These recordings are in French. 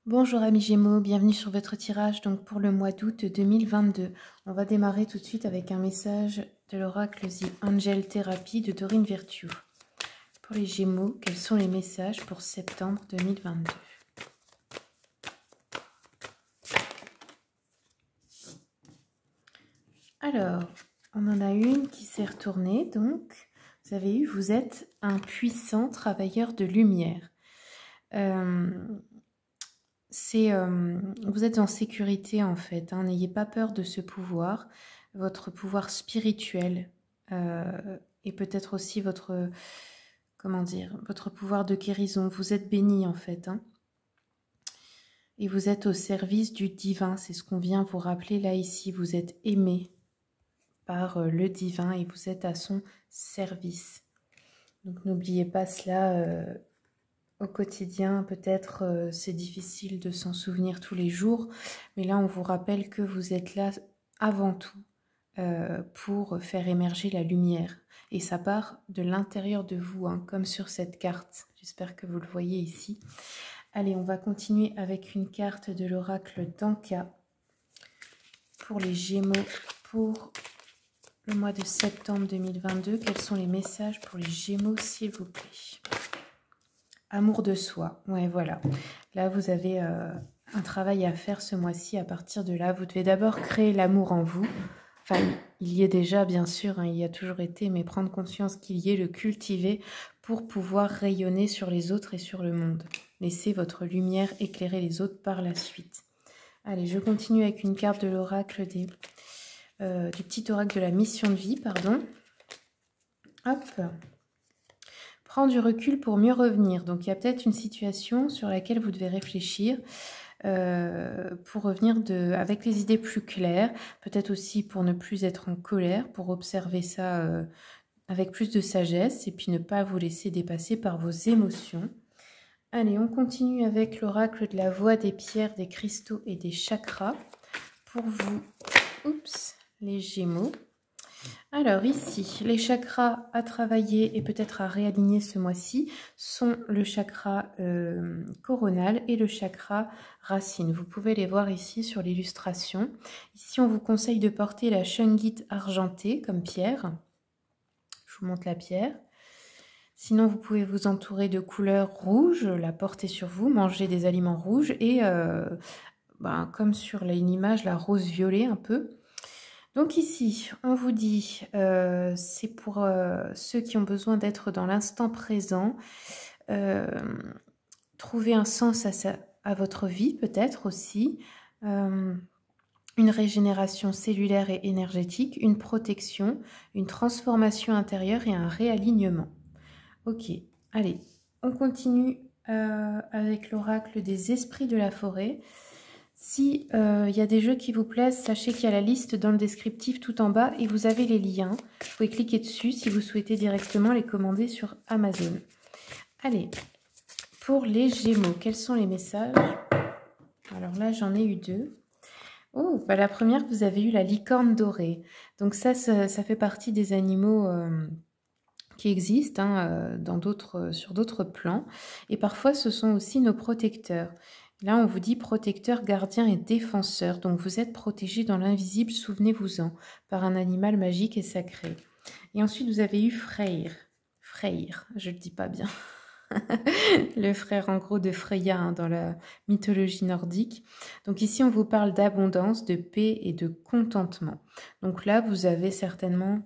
Bonjour amis Gémeaux, bienvenue sur votre tirage donc pour le mois d'août 2022. On va démarrer tout de suite avec un message de l'oracle The Angel Therapy de Dorine Virtue. Pour les Gémeaux, quels sont les messages pour septembre 2022? Alors, on en a une qui s'est retournée, donc vous avez eu, vous êtes un puissant travailleur de lumière. Vous êtes en sécurité en fait, hein. N'ayez pas peur de ce pouvoir, votre pouvoir spirituel et peut-être aussi votre, comment dire, votre pouvoir de guérison. Vous êtes béni en fait, hein. Et vous êtes au service du divin, c'est ce qu'on vient vous rappeler là ici. Vous êtes aimé par le divin et vous êtes à son service. Donc n'oubliez pas cela. Au quotidien, peut-être c'est difficile de s'en souvenir tous les jours, mais là on vous rappelle que vous êtes là avant tout pour faire émerger la lumière. Et ça part de l'intérieur de vous, hein, comme sur cette carte. J'espère que vous le voyez ici. Allez, on va continuer avec une carte de l'oracle d'Anka pour les Gémeaux pour le mois de septembre 2022. Quels sont les messages pour les Gémeaux, s'il vous plaît? Amour de soi, ouais, voilà. Là, vous avez un travail à faire ce mois-ci. À partir de là, vous devez d'abord créer l'amour en vous. Enfin, il y est déjà, bien sûr, hein, il y a toujours été, mais prendre conscience qu'il y est, le cultiver pour pouvoir rayonner sur les autres et sur le monde. Laissez votre lumière éclairer les autres par la suite. Allez, je continue avec une carte de l'oracle du petit oracle de la mission de vie, pardon. Hop. Prends du recul pour mieux revenir. Donc, il y a peut-être une situation sur laquelle vous devez réfléchir pour revenir avec les idées plus claires. Peut-être aussi pour ne plus être en colère, pour observer ça avec plus de sagesse et puis ne pas vous laisser dépasser par vos émotions. Allez, on continue avec l'oracle de la voix des pierres, des cristaux et des chakras pour vous, les Gémeaux. Alors ici, les chakras à travailler et peut-être à réaligner ce mois-ci sont le chakra coronal et le chakra racine. Vous pouvez les voir ici sur l'illustration. Ici, on vous conseille de porter la shungite argentée comme pierre. Je vous montre la pierre. Sinon, vous pouvez vous entourer de couleur rouge, la porter sur vous, manger des aliments rouges et comme sur une image, la rose violet un peu. Donc ici, on vous dit, c'est pour ceux qui ont besoin d'être dans l'instant présent, trouver un sens à votre vie peut-être aussi, une régénération cellulaire et énergétique, une protection, une transformation intérieure et un réalignement. Ok, allez, on continue avec l'oracle des esprits de la forêt. Si y a des jeux qui vous plaisent, sachez qu'il y a la liste dans le descriptif tout en bas et vous avez les liens. Vous pouvez cliquer dessus si vous souhaitez directement les commander sur Amazon. Allez, pour les Gémeaux, quels sont les messages? Alors là, j'en ai eu deux. Oh, bah la première, vous avez eu la licorne dorée. Donc ça fait partie des animaux qui existent hein, sur d'autres plans. Et parfois, ce sont aussi nos protecteurs. Là, on vous dit protecteur, gardien et défenseur. Donc, vous êtes protégé dans l'invisible, souvenez-vous-en, par un animal magique et sacré. Et ensuite, vous avez eu Freyr. Freyr, je ne le dis pas bien. Le frère, en gros, de Freya hein, dans la mythologie nordique. Donc ici, on vous parle d'abondance, de paix et de contentement. Donc là, vous avez certainement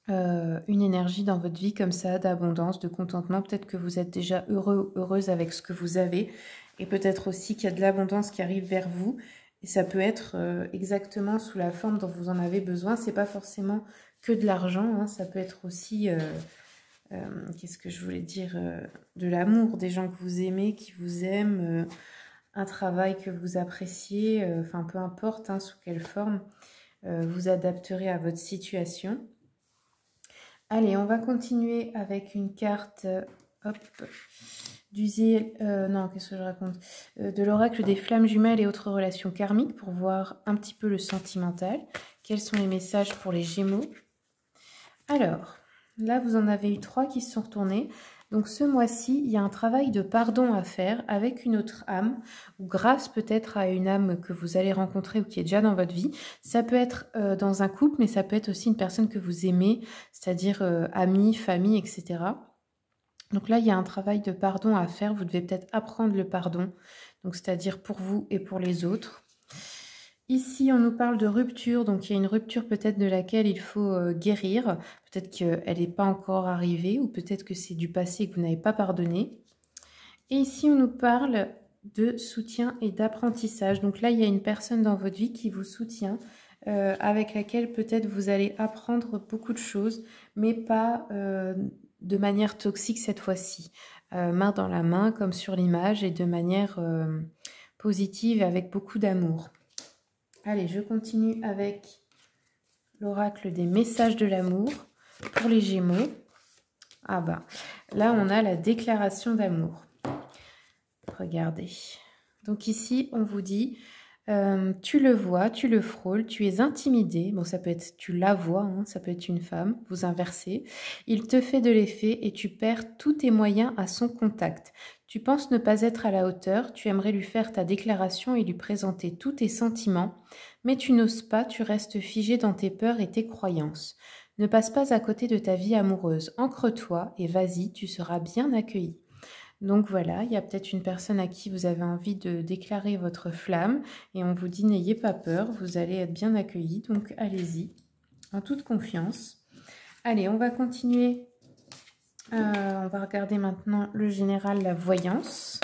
une énergie dans votre vie comme ça, d'abondance, de contentement. Peut-être que vous êtes déjà heureux, heureuse avec ce que vous avez. Et peut-être aussi qu'il y a de l'abondance qui arrive vers vous. Et ça peut être exactement sous la forme dont vous en avez besoin. C'est pas forcément que de l'argent. Hein. Ça peut être aussi, qu'est-ce que je voulais dire, de l'amour, des gens que vous aimez, qui vous aiment, un travail que vous appréciez. Enfin, peu importe hein, sous quelle forme. Vous adapterez à votre situation. Allez, on va continuer avec une carte, hop, qu'est-ce que je raconte de l'oracle des flammes jumelles et autres relations karmiques pour voir un petit peu le sentimental. Quels sont les messages pour les Gémeaux? Alors, là, vous en avez eu 3 qui se sont retournés. Donc ce mois-ci, il y a un travail de pardon à faire avec une autre âme, ou grâce peut-être à une âme que vous allez rencontrer ou qui est déjà dans votre vie. Ça peut être dans un couple, mais ça peut être aussi une personne que vous aimez, c'est-à-dire amis, famille, etc. Donc là, il y a un travail de pardon à faire. Vous devez peut-être apprendre le pardon, donc c'est-à-dire pour vous et pour les autres. Ici, on nous parle de rupture, donc il y a une rupture peut-être de laquelle il faut guérir. Peut-être qu'elle n'est pas encore arrivée ou peut-être que c'est du passé que vous n'avez pas pardonné. Et ici, on nous parle de soutien et d'apprentissage. Donc là, il y a une personne dans votre vie qui vous soutient, avec laquelle peut-être vous allez apprendre beaucoup de choses, mais pas de manière toxique cette fois-ci. Main dans la main, comme sur l'image, et de manière positive, avec beaucoup d'amour. Allez, je continue avec l'oracle des messages de l'amour pour les Gémeaux. Ah bah, là on a la déclaration d'amour. Regardez. Donc ici, on vous dit, tu le vois, tu le frôles, tu es intimidé. Bon, ça peut être, tu la vois, hein, ça peut être une femme, vous inversez. Il te fait de l'effet et tu perds tous tes moyens à son contact. Tu penses ne pas être à la hauteur, tu aimerais lui faire ta déclaration et lui présenter tous tes sentiments, mais tu n'oses pas, tu restes figé dans tes peurs et tes croyances. Ne passe pas à côté de ta vie amoureuse, ancre-toi et vas-y, tu seras bien accueilli. Donc voilà, il y a peut-être une personne à qui vous avez envie de déclarer votre flamme et on vous dit n'ayez pas peur, vous allez être bien accueillis, donc allez-y, en toute confiance. Allez, on va continuer. On va regarder maintenant le général, la voyance.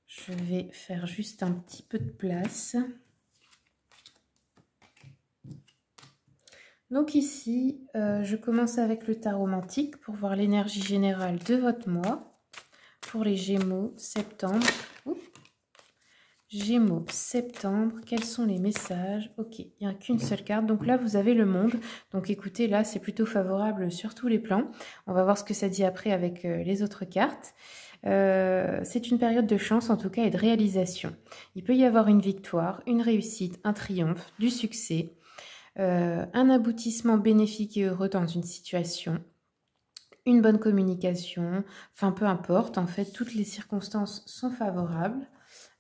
Je vais faire juste un petit peu de place. Donc ici, je commence avec le tarot romantique pour voir l'énergie générale de votre mois. Pour les Gémeaux, septembre. Oups. Gémeaux, septembre, quels sont les messages? Ok, il n'y a qu'une seule carte. Donc là, vous avez le monde. Donc écoutez, là, c'est plutôt favorable sur tous les plans. On va voir ce que ça dit après avec les autres cartes. C'est une période de chance, en tout cas, et de réalisation. Il peut y avoir une victoire, une réussite, un triomphe, du succès, un aboutissement bénéfique et heureux dans une situation, une bonne communication, enfin peu importe, en fait, toutes les circonstances sont favorables.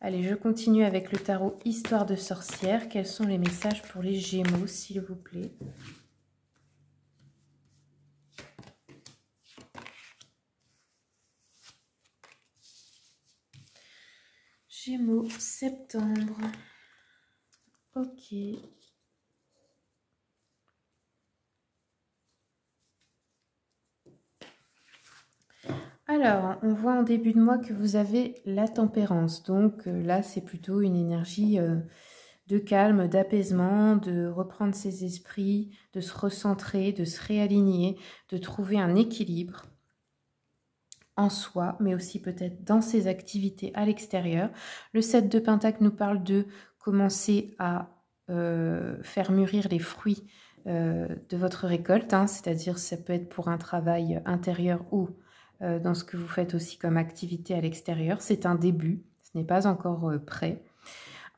Allez, je continue avec le tarot Histoire de sorcière. Quels sont les messages pour les Gémeaux, s'il vous plaît? Gémeaux, septembre. Ok. Alors, on voit en début de mois que vous avez la tempérance. Donc là, c'est plutôt une énergie de calme, d'apaisement, de reprendre ses esprits, de se recentrer, de se réaligner, de trouver un équilibre en soi, mais aussi peut-être dans ses activités à l'extérieur. Le 7 de Pentacle nous parle de commencer à faire mûrir les fruits de votre récolte, hein, c'est-à-dire ça peut être pour un travail intérieur ou dans ce que vous faites aussi comme activité à l'extérieur. C'est un début, ce n'est pas encore prêt.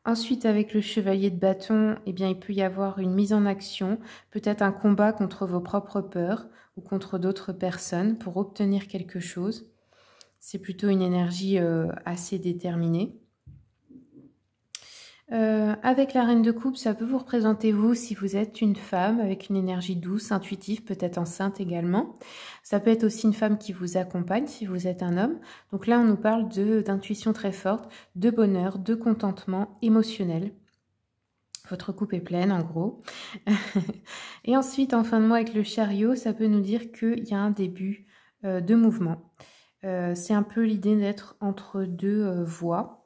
Ensuite, avec le chevalier de bâton, eh bien, il peut y avoir une mise en action, peut-être un combat contre vos propres peurs ou contre d'autres personnes pour obtenir quelque chose. C'est plutôt une énergie assez déterminée. Avec la reine de coupe, ça peut vous représenter vous si vous êtes une femme avec une énergie douce, intuitive, peut-être enceinte également. Ça peut être aussi une femme qui vous accompagne si vous êtes un homme. Donc là, on nous parle d'intuition très forte, de bonheur, de contentement émotionnel. Votre coupe est pleine, en gros. Et ensuite, en fin de mois, avec le chariot, ça peut nous dire qu'il y a un début de mouvement. C'est un peu l'idée d'être entre deux voies.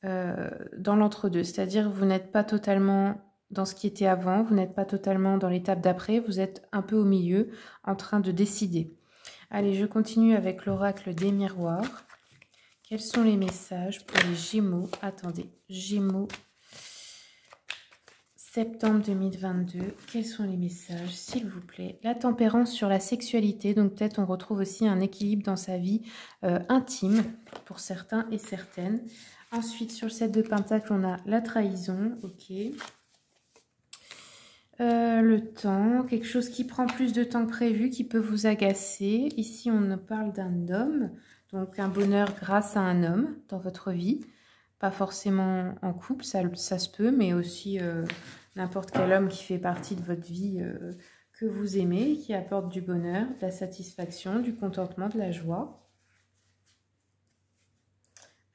Dans l'entre-deux, c'est-à-dire vous n'êtes pas totalement dans ce qui était avant, vous n'êtes pas totalement dans l'étape d'après, vous êtes un peu au milieu en train de décider. Allez, je continue avec l'oracle des miroirs. Quels sont les messages pour les Gémeaux? Attendez, Gémeaux, septembre 2022, quels sont les messages, s'il vous plaît? La tempérance sur la sexualité, donc peut-être on retrouve aussi un équilibre dans sa vie intime pour certains et certaines. Ensuite, sur le 7 de Pentacle, on a la trahison, ok. Le temps, quelque chose qui prend plus de temps que prévu, qui peut vous agacer. Ici, on nous parle d'un homme, donc un bonheur grâce à un homme dans votre vie. Pas forcément en couple, ça se peut, mais aussi n'importe quel homme qui fait partie de votre vie que vous aimez, qui apporte du bonheur, de la satisfaction, du contentement, de la joie.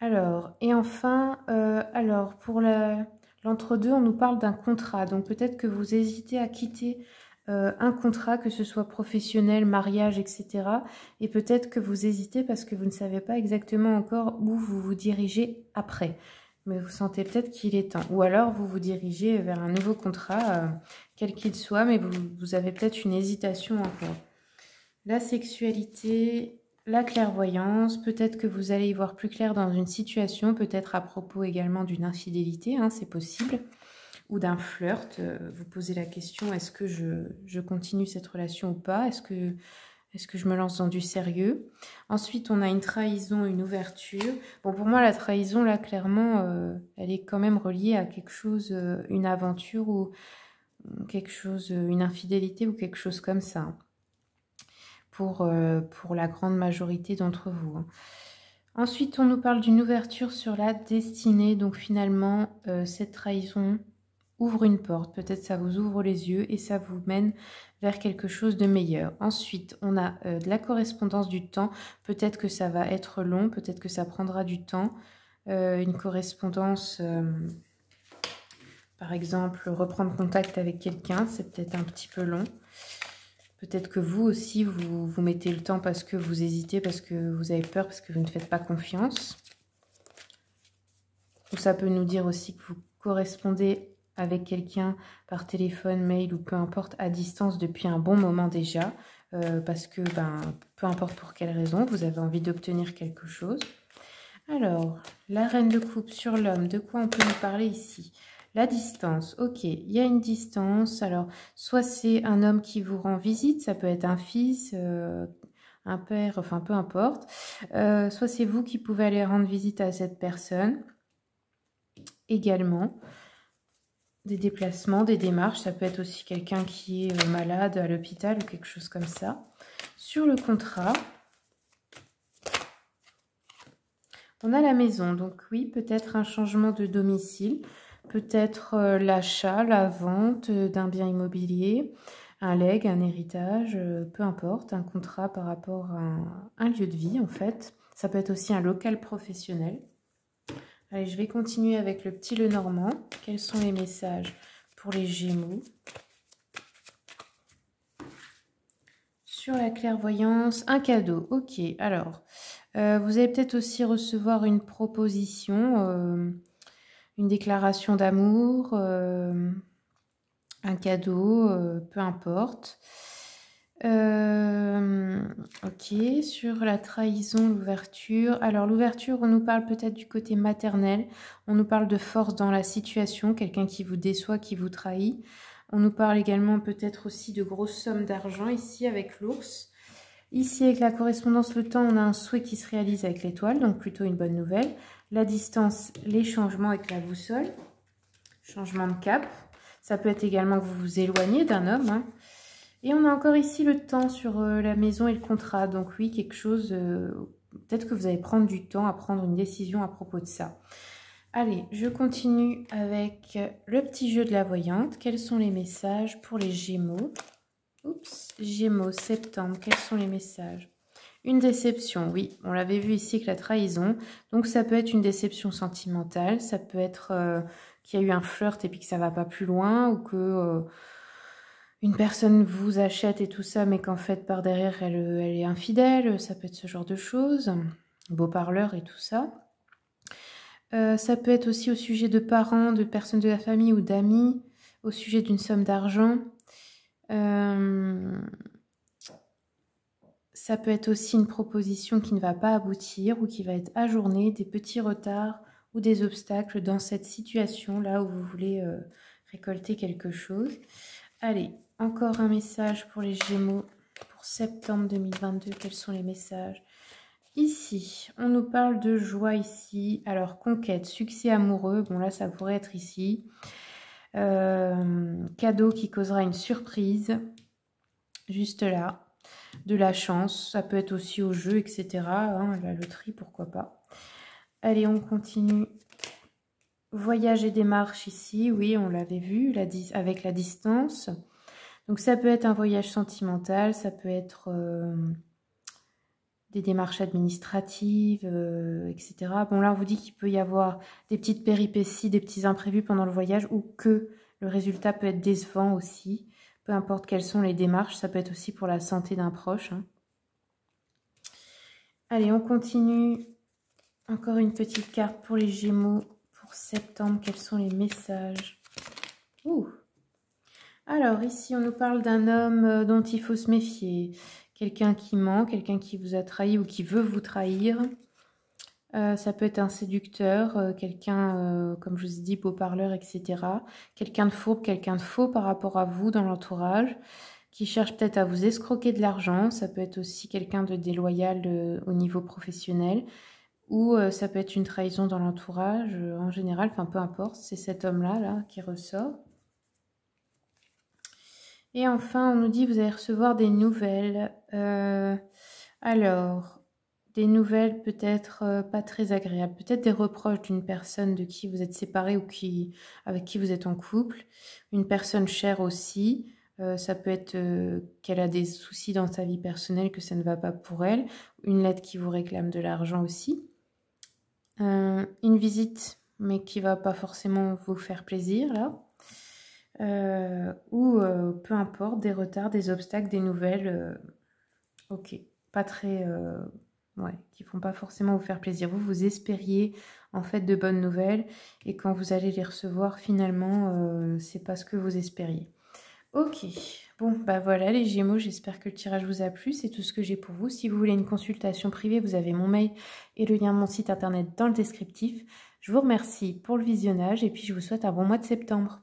Alors, et enfin, alors pour l'entre-deux, on nous parle d'un contrat. Donc peut-être que vous hésitez à quitter un contrat, que ce soit professionnel, mariage, etc. Et peut-être que vous hésitez parce que vous ne savez pas exactement encore où vous vous dirigez après. Mais vous sentez peut-être qu'il est temps. Ou alors vous vous dirigez vers un nouveau contrat, quel qu'il soit, mais vous avez peut-être une hésitation encore. La sexualité, la clairvoyance, peut-être que vous allez y voir plus clair dans une situation, peut-être à propos également d'une infidélité, hein, c'est possible, ou d'un flirt. Vous posez la question, est-ce que je continue cette relation ou pas? Est-ce que je me lance dans du sérieux? Ensuite, on a une trahison, une ouverture. Bon, pour moi, la trahison, là, clairement, elle est quand même reliée à quelque chose, une aventure ou quelque chose, une infidélité ou quelque chose comme ça. Pour la grande majorité d'entre vous. Ensuite, on nous parle d'une ouverture sur la destinée. Donc finalement, cette trahison ouvre une porte. Peut-être ça vous ouvre les yeux et ça vous mène vers quelque chose de meilleur. Ensuite, on a de la correspondance du temps. Peut-être que ça va être long, peut-être que ça prendra du temps. Une correspondance, par exemple, reprendre contact avec quelqu'un, c'est peut-être un petit peu long. Peut-être que vous aussi, vous mettez le temps parce que vous hésitez, parce que vous avez peur, parce que vous ne faites pas confiance. Ou ça peut nous dire aussi que vous correspondez avec quelqu'un par téléphone, mail ou peu importe, à distance depuis un bon moment déjà. Parce que, peu importe pour quelle raison, vous avez envie d'obtenir quelque chose. Alors, la reine de coupe sur l'homme, de quoi on peut nous parler ici ? La distance, ok, il y a une distance. Alors, soit c'est un homme qui vous rend visite, ça peut être un fils, un père, enfin peu importe. Soit c'est vous qui pouvez aller rendre visite à cette personne. Également, des déplacements, des démarches. Ça peut être aussi quelqu'un qui est malade à l'hôpital ou quelque chose comme ça. Sur le contrat, on a la maison. Donc oui, peut-être un changement de domicile. Peut-être l'achat, la vente d'un bien immobilier, un legs, un héritage, peu importe, un contrat par rapport à un lieu de vie en fait. Ça peut être aussi un local professionnel. Allez, je vais continuer avec le petit Lenormand. Quels sont les messages pour les Gémeaux? Sur la clairvoyance, un cadeau. Ok, alors, vous allez peut-être aussi recevoir une proposition, une déclaration d'amour, un cadeau, peu importe. Ok, sur la trahison, l'ouverture. Alors l'ouverture, on nous parle peut-être du côté maternel. On nous parle de force dans la situation, quelqu'un qui vous déçoit, qui vous trahit. On nous parle également peut-être aussi de grosses sommes d'argent ici avec l'ours. Ici, avec la correspondance, le temps, on a un souhait qui se réalise avec l'étoile, donc plutôt une bonne nouvelle. La distance, les changements avec la boussole. Changement de cap. Ça peut être également que vous vous éloignez d'un homme. Hein. Et on a encore ici le temps sur la maison et le contrat. Donc oui, quelque chose, peut-être que vous allez prendre du temps à prendre une décision à propos de ça. Allez, je continue avec le petit jeu de la voyante. Quels sont les messages pour les Gémeaux? Oups, Gémeaux, septembre, quels sont les messages? Une déception, oui, on l'avait vu ici avec la trahison. Donc ça peut être une déception sentimentale, ça peut être qu'il y a eu un flirt et puis que ça va pas plus loin, ou que une personne vous achète et tout ça, mais qu'en fait par derrière elle est infidèle, ça peut être ce genre de choses, beau parleur et tout ça. Ça peut être aussi au sujet de parents, de personnes de la famille ou d'amis, au sujet d'une somme d'argent. Ça peut être aussi une proposition qui ne va pas aboutir ou qui va être ajournée, des petits retards ou des obstacles dans cette situation là où vous voulez récolter quelque chose. Allez, encore un message pour les Gémeaux pour septembre 2022. Quels sont les messages? Ici, on nous parle de joie ici. Alors, conquête, succès amoureux. Bon, là, ça pourrait être ici. Cadeau qui causera une surprise, juste là. De la chance, ça peut être aussi au jeu, etc. Hein, la loterie, pourquoi pas. Allez, on continue. Voyage et démarche ici, oui, on l'avait vu, avec la distance. Donc ça peut être un voyage sentimental, ça peut être des démarches administratives, etc. Bon, là, on vous dit qu'il peut y avoir des petites péripéties, des petits imprévus pendant le voyage ou que le résultat peut être décevant aussi. Peu importe quelles sont les démarches, ça peut être aussi pour la santé d'un proche. Hein. Allez, on continue. Encore une petite carte pour les Gémeaux pour septembre. Quels sont les messages? Ouh. Alors, ici, on nous parle d'un homme dont il faut se méfier. Quelqu'un qui ment, quelqu'un qui vous a trahi ou qui veut vous trahir. Ça peut être un séducteur, quelqu'un, comme je vous ai dit, beau parleur, etc. Quelqu'un de fourbe, quelqu'un de faux par rapport à vous dans l'entourage, qui cherche peut-être à vous escroquer de l'argent. Ça peut être aussi quelqu'un de déloyal au niveau professionnel. Ou ça peut être une trahison dans l'entourage, en général, enfin peu importe, c'est cet homme-là là, qui ressort. Et enfin, on nous dit vous allez recevoir des nouvelles. Alors, des nouvelles peut-être pas très agréables, peut-être des reproches d'une personne de qui vous êtes séparés ou avec qui vous êtes en couple, une personne chère aussi. Ça peut être qu'elle a des soucis dans sa vie personnelle, que ça ne va pas pour elle, une lettre qui vous réclame de l'argent aussi. Une visite, mais qui va pas forcément vous faire plaisir là. Ou peu importe, des retards, des obstacles, des nouvelles, ok, pas très, ouais, qui font pas forcément vous faire plaisir. Vous espériez en fait de bonnes nouvelles et quand vous allez les recevoir finalement, c'est pas ce que vous espériez. Ok, bon bah voilà les Gémeaux, j'espère que le tirage vous a plu, c'est tout ce que j'ai pour vous. Si vous voulez une consultation privée, vous avez mon mail et le lien de mon site internet dans le descriptif. Je vous remercie pour le visionnage et puis je vous souhaite un bon mois de septembre.